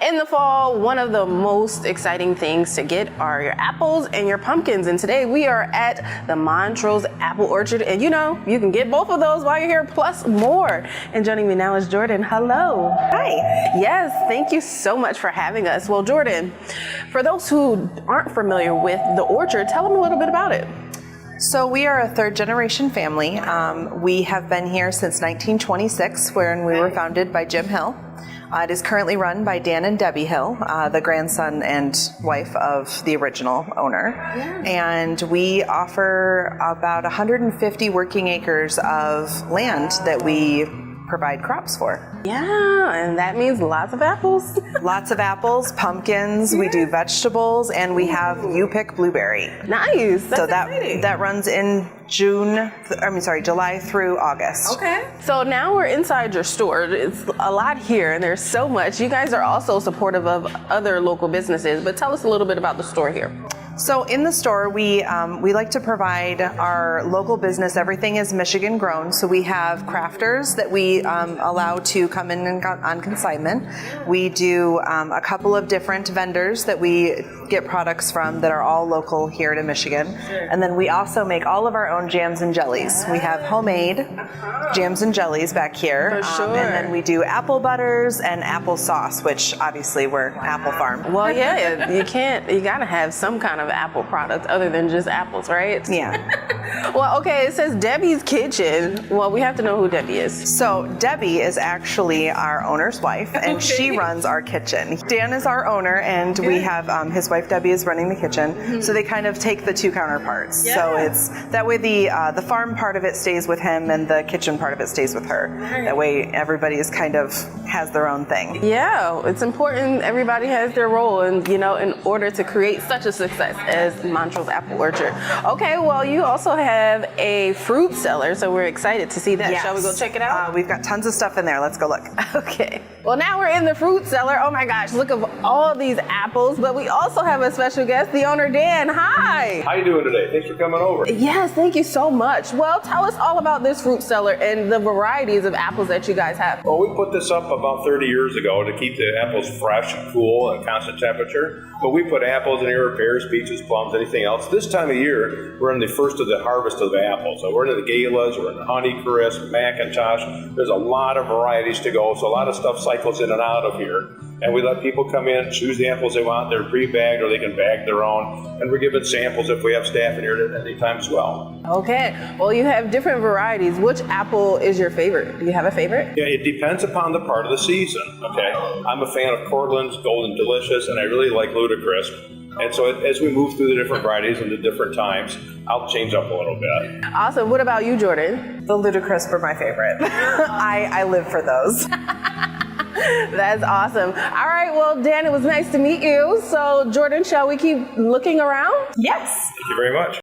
In the fall, one of the most exciting things to get are your apples and your pumpkins. And today we are at the Montrose Apple Orchard. And you know, you can get both of those while you're here, plus more. And joining me now is Jordan. Hello. Hi. Yes, thank you so much for having us. Well, Jordan, for those who aren't familiar with the orchard, tell them a little bit about it. So we are a third generation family. We have been here since 1926 when we were founded by Jim Hill. It is currently run by Dan and Debbie Hill, the grandson and wife of the original owner. Yeah. And we offer about 150 working acres of land that we provide crops for. Yeah, and that means lots of apples. Lots of apples, pumpkins, we do vegetables, and we have You Pick Blueberry. Nice. That's so exciting. that runs in July through August. Okay. So now we're inside your store. It's a lot here and there's so much. You guys are also supportive of other local businesses, but tell us a little bit about the store here. So in the store, we like to provide our local business. Everything is Michigan grown. So we have crafters that we allow to come in and on consignment. We do a couple of different vendors that we get products from that are all local here to Michigan. And then we also make all of our own jams and jellies. We have homemade jams and jellies back here. For sure. And then we do apple butters and apple sauce, which obviously we're Apple Farm. Well, yeah, you gotta have some kind of apple product other than just apples, right? Yeah. Well, okay, it says Debbie's Kitchen. Well, we have to know who Debbie is. So Debbie is actually our owner's wife, and she runs our kitchen. Dan is our owner, and we have his wife Debbie is running the kitchen. Mm-hmm. So they kind of take the two counterparts. Yeah. So it's that way the farm part of it stays with him, and the kitchen part of it stays with her. Right. That way everybody is kind of has their own thing. Yeah, it's important everybody has their role, and in order to create such a success as Montrose Apple Orchard. Okay, well, you also have a fruit cellar, so we're excited to see that. Yes. Shall we go check it out? We've got tons of stuff in there. Let's go look. Okay. Well, now we're in the fruit cellar. Oh my gosh, look at all these apples, but we also have a special guest, the owner, Dan. Hi. How you doing today? Thanks for coming over. Yes, thank you so much. Well, tell us all about this fruit cellar and the varieties of apples that you guys have. Well, we put this up about 30 years ago to keep the apples fresh, cool, and constant temperature. But we put apples in here, pears, peaches, plums, anything else. This time of year, we're in the first of the harvest of the apples. So we're into the galas, we're in the Honeycrisp, Macintosh. There's a lot of varieties to go, so a lot of stuff cycles in and out of here. And we let people come in, choose the apples they want. They're pre-bagged or they can bag their own. And we're giving samples if we have staff in here at any time as well. Okay. Well, you have different varieties. Which apple is your favorite? Do you have a favorite? Yeah, it depends upon the part of the season, okay? I'm a fan of Cortland's, Golden Delicious, and I really like Ludacris. And so as we move through the different varieties and the different times, I'll change up a little bit. Awesome. What about you, Jordan? The Ludacris were my favorite. I live for those. That's awesome. All right, well, Dan, it was nice to meet you. So, Jordan, shall we keep looking around? Yes. Thank you very much.